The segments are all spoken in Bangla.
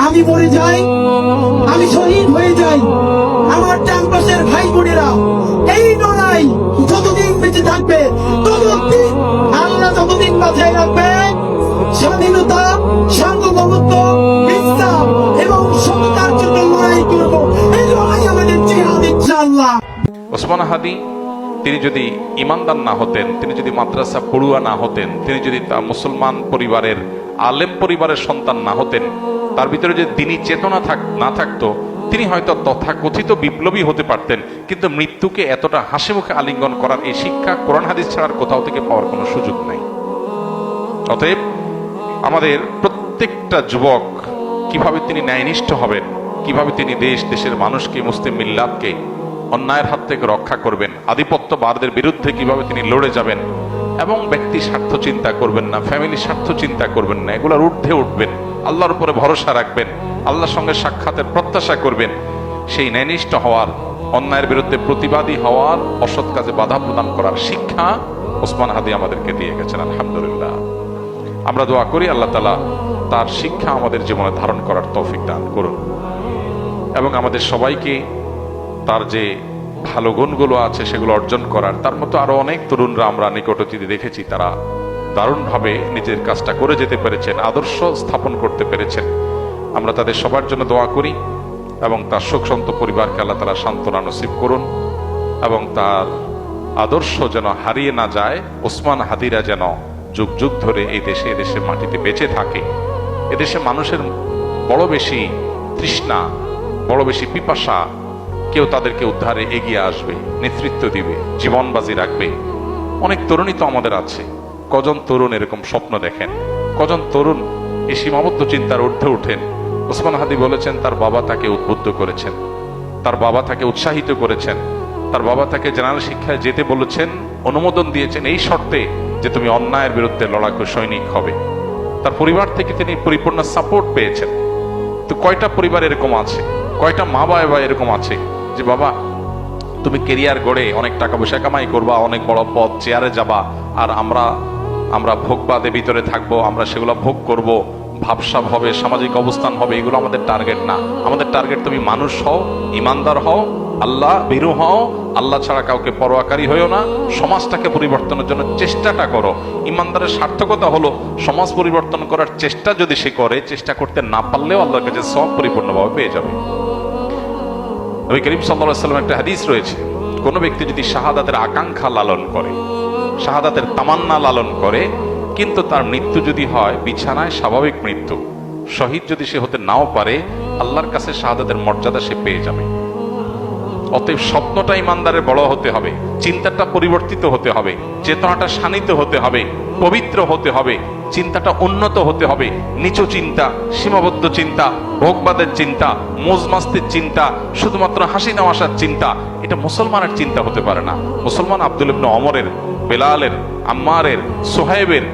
আমি মরে যাই, আমি শহীদ হয়ে যাই, আমার ক্যাম্পাসের ভাই বোনেরা এই লড়াই যতদিন বেঁচে থাকবে ততদিন আল্লাহ যতদিন মাথায় রাখবে স্বাধীনতা, সার্বভৌমত্ব, ইসলাম এবং সততার জন্য লড়াই করব। এই লড়াই আমাদের জিহাদ ইনশাআল্লাহ। ওসমান হাদি তিনি যদি ইমানদার না হতেন, তিনি যদি মাদ্রাসা পড়ুয়া না হতেন, তিনি যদি তা মুসলমান পরিবারের আলেম পরিবারের সন্তান না হতেন, তার ভিতরে যদি দ্বীনি চেতনা না থাকতো, তিনি হয়তো তথাকথিত বিপ্লবী হতে পারতেন, কিন্তু মৃত্যুকে এতটা হাসি মুখে আলিঙ্গন করার এই শিক্ষা কোরআন হাদিস ছাড়ার কোথাও থেকে পাওয়ার কোনো সুযোগ নাই। অতএব আমাদের প্রত্যেকটা যুবক কিভাবে তিনি ন্যায়নিষ্ঠ হবেন, কিভাবে তিনি দেশের মানুষকে, মুসলিম মিল্লাতকে অন্যায়ের হাত থেকে রক্ষা করবেন, আধিপত্যবাদের বিরুদ্ধে কিভাবে তিনি লড়ে যাবেন, এবং ব্যক্তি স্বার্থ চিন্তা করবেন না, ফ্যামিলি স্বার্থ চিন্তা করবেন না, এগুলোর ঊর্ধ্বে উঠবেন, আল্লাহর উপরে ভরসা রাখবেন, আল্লাহর সঙ্গে সাক্ষাতের প্রত্যাশা করবেন, সেই ন্যায়নিষ্ঠ হওয়ার, অন্যায়ের বিরুদ্ধে প্রতিবাদী হওয়ার, অসৎ কাজে বাধা প্রদান করার শিক্ষা ওসমান হাদি আমাদেরকে দিয়ে গেছেন। আলহামদুলিল্লাহ, আমরা দোয়া করি আল্লাহ তাআলা তার শিক্ষা আমাদের জীবনে ধারণ করার তৌফিক দান করুন, এবং আমাদের সবাইকে তার যে ভালো গুণগুলো আছে সেগুলো অর্জন করার। তার মতো আরো অনেক তরুণরা আমরা নিকট অতীতে দেখেছি, তারা দারুণভাবে নিজের কাজটা করে যেতে পেরেছেন, আদর্শ স্থাপন করতে পেরেছেন। আমরা তাদের সবার জন্য দোয়া করি, এবং তার শোকসন্ত পরিবারকে আল্লাহ তাআলা সান্ত্বনা নসিব করুন, এবং তার আদর্শ যেন হারিয়ে না যায়। ওসমান হাদিরা যেন যুগ যুগ ধরে এই দেশে, এদেশের মাটিতে বেঁচে থাকে। এদেশে মানুষের বড় বেশি তৃষ্ণা, বড় বেশি পিপাসা, কেউ তাদেরকে উদ্ধারে এগিয়ে আসবে, নেতৃত্ব দিবে, জীবন বাজি রাখবে। অনেক তরুণী তো আমাদের আছে, কজন তরুণ এরকম স্বপ্ন দেখেন, কজন তরুণ এই সীমাবদ্ধ চিন্তার ঊর্ধ্বে উঠেন। ওসমান হাদি বলেছেন তার বাবা তাকে উদ্বুদ্ধ করেছেন, তার বাবা তাকে উৎসাহিত করেছেন, তার বাবা তাকে জেনারেল শিক্ষায় যেতে বলেছেন, অনুমোদন দিয়েছেন এই শর্তে যে তুমি অন্যায়ের বিরুদ্ধে লড়াকু সৈনিক হবে। তার পরিবার থেকে তিনি পরিপূর্ণ সাপোর্ট পেয়েছেন। তো কয়টা পরিবার এরকম আছে, কয়টা মা বাবা এরকম আছে যে বাবা তুমি কেরিয়ার গড়ে অনেক টাকা পয়সা কামাই করবা, অনেক বড় পদ চেয়ারে যাবা, আর আমরা ভোগবাদে ভিতরে থাকবো, আমরা সেগুলো ভোগ করব, ভাবসাব হবে, সামাজিক অবস্থান হবে, এগুলো আমাদের টার্গেট না। আমাদের টার্গেট তুমি মানুষ হও, ইমানদার হও, আল্লাহ ভীরু হও, আল্লাহ ছাড়া কাউকে পরোয়াকারী হইও না, সমাজটাকে পরিবর্তনের জন্য চেষ্টাটা করো। ইমানদারের সার্থকতা হলো সমাজ পরিবর্তন করার চেষ্টা যদি সে করে, চেষ্টা করতে না পারলেও আল্লাহর কাছে সব পরিপূর্ণভাবে পেয়ে যাবে। নবী করিম সাল্লাল্লাহু আলাইহি ওয়াসাল্লামের একটা হাদিস রয়েছে, কোন ব্যক্তি যদি শাহাদাতের আকাঙ্ক্ষা লালন করে, শাহাদাতের তামান্না লালন করে, কিন্তু তার মৃত্যু যদি হয় বিছানায় স্বাভাবিক মৃত্যু, শহীদ যদি সে হতে নাও পারে, আল্লাহর কাছে শাহাদাতের মর্যাদা সে পেয়ে যাবে। অতএব স্বপ্নটা ইমানদারের বড় হতে হবে, চিন্তাটা পরিবর্তিত হতে হবে, চেতনাটা শানিত হতে হবে, পবিত্র হতে হবে, চিন্তাটা উন্নত হতে হবে। নিচু চিন্তা, সীমাবদ্ধ চিন্তা, ভোগবাদের চিন্তা, মোজমাস্তির চিন্তা, শুধুমাত্র হাসি তামাশার চিন্তা, এটা মুসলমানের চিন্তা হতে পারে না। মুসলমান আব্দুল ইবনে ওমরের, বেলালের, আম্মারের, সোহাইবের,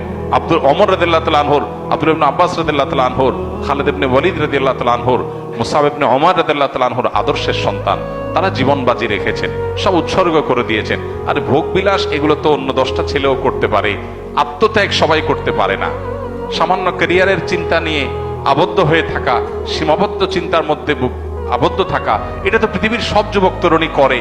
ওমর রাদিয়াল্লাহু তাআলা আনহুর, আব্দুল ইবনে আব্বাস রাদিয়াল্লাহু তাআলা আনহুর, খালিদ ইবনে ওয়ালিদ রাদিয়াল্লাহু তাআলা আনহুর, মুসাব ইবনে ওমর রাদিয়াল্লাহু তাআলা আনহুর আদর্শের সন্তান। তারা জীবন বাজি রেখেছেন, সব উৎসর্গ করে দিয়েছেন। আর ভোগ বিলাস এগুলো তো অন্য 10টা ছেলেও করতে পারে, আত্মত্যাগ সবাই করতে পারে না। সামান্য ক্যারিয়ারের চিন্তা নিয়ে আবদ্ধ হয়ে থাকা, সীমাবদ্ধ চিন্তার মধ্যে আবদ্ধ থাকা, এটা তো পৃথিবীর সব যুবক তরুণী করে।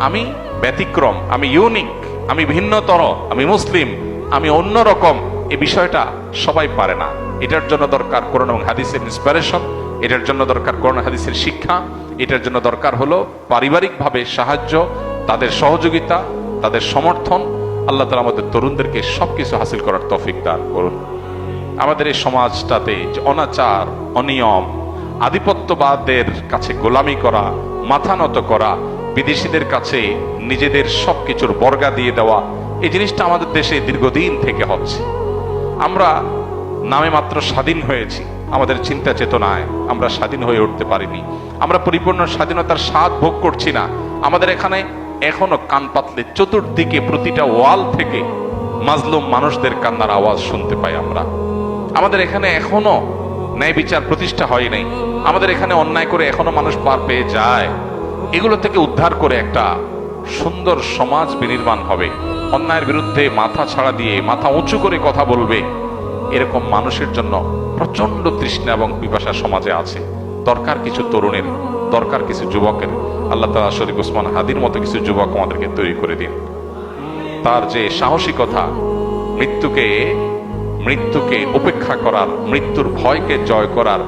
আমি ব্যতিক্রম, আমি ইউনিক, আমি ভিন্নতর, আমি মুসলিম, আমি অন্যরকম, এই বিষয়টা সবাই পারে না। এটার জন্য দরকার কোরআন এবং হাদিসের ইন্সপিরেশন, এটার জন্য দরকার কোরআন হাদিসের শিক্ষা, এটার জন্য দরকার হলো পারিবারিকভাবে সাহায্য, তাদের সহযোগিতা, তাদের সমর্থন। আল্লাহ তাআলা আমাদের তরুণদেরকে সবকিছু হাসিল করার তৌফিক দান করুন। আমাদের এই সমাজটাতে যে অনাচার, অনিয়ম, আধিপত্যবাদের কাছে গোলামি করা, মাথা নত করা, বিদেশিদের কাছে নিজেদের সবকিছুর বর্গা দিয়ে দেওয়া, এই জিনিসটা আমাদের দেশে দীর্ঘদিন থেকে হচ্ছে। আমরা নামে মাত্র স্বাধীন হয়েছি, আমাদের চিন্তা চেতনায় আমরা স্বাধীন হয়ে উঠতে পারিনি। আমরা পরিপূর্ণ স্বাধীনতার স্বাদ ভোগ করছি না। আমাদের এখানে এখনো কান পাতলে চতুর্দিকে প্রতিটা ওয়াল থেকে মাজলুম মানুষদের কান্নার আওয়াজ শুনতে পাই আমরা। আমাদের এখানে এখনো ন্যায় বিচার প্রতিষ্ঠা হয় নাই। আমাদের এখানে অন্যায় করে এখনো মানুষ পার পেয়ে যায়। এগুলো থেকে উদ্ধার করে একটা সুন্দর সমাজ বিনির্মাণ হবে, অন্যায়ের বিরুদ্ধে মাথা ছাড়া দিয়ে মাথা উঁচু করে কথা বলবে, এরকম মানুষের জন্য প্রচন্ড তৃষ্ণা এবং পিপাসা সমাজে আছে। দরকার কিছু তরুণের, দরকার কিছু যুবকের। আল্লাহ তাআলা শরীফ ওসমান হাদির মতো কিছু যুবক আমাদেরকে তৈরি করে দিন। তার যে সাহসিকতা, মৃত্যুকে উপেক্ষা করার, মৃত্যুর ভয়কে জয় করার,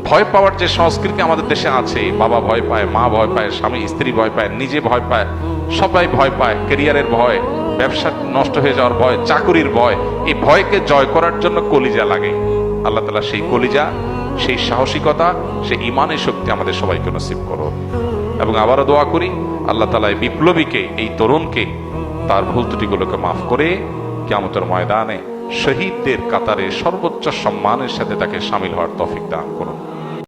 ভয় পাওয়ার যে সংস্কৃতি আমাদের দেশে আছে, বাবা ভয় পায়, মা ভয় পায়, স্বামী স্ত্রী ভয় পায়, নিজে ভয় পায়, সবাই ভয় পায়, ক্যারিয়ারের ভয়, ব্যবসা নষ্ট হয়ে যাওয়ার ভয়, চাকুরির ভয়, এই ভয়কে জয় করার জন্য কলিজা লাগে। আল্লাহ তাআলা সেই কলিজা, সেই সাহসিকতা, সেই ইমানের শক্তি আমাদের সবাইকে নসিব করো। এবং আবারও দোয়া করি আল্লাহ তাআলা এই বিপ্লবীকে, এই তরুণকে তার ভুল ত্রুটিগুলোকে মাফ করে কিয়ামতের ময়দানে শহীদদের কাতারে সর্বোচ্চ সম্মানের সাথে তাকে শামিল হওয়ার তৌফিক দান করুন।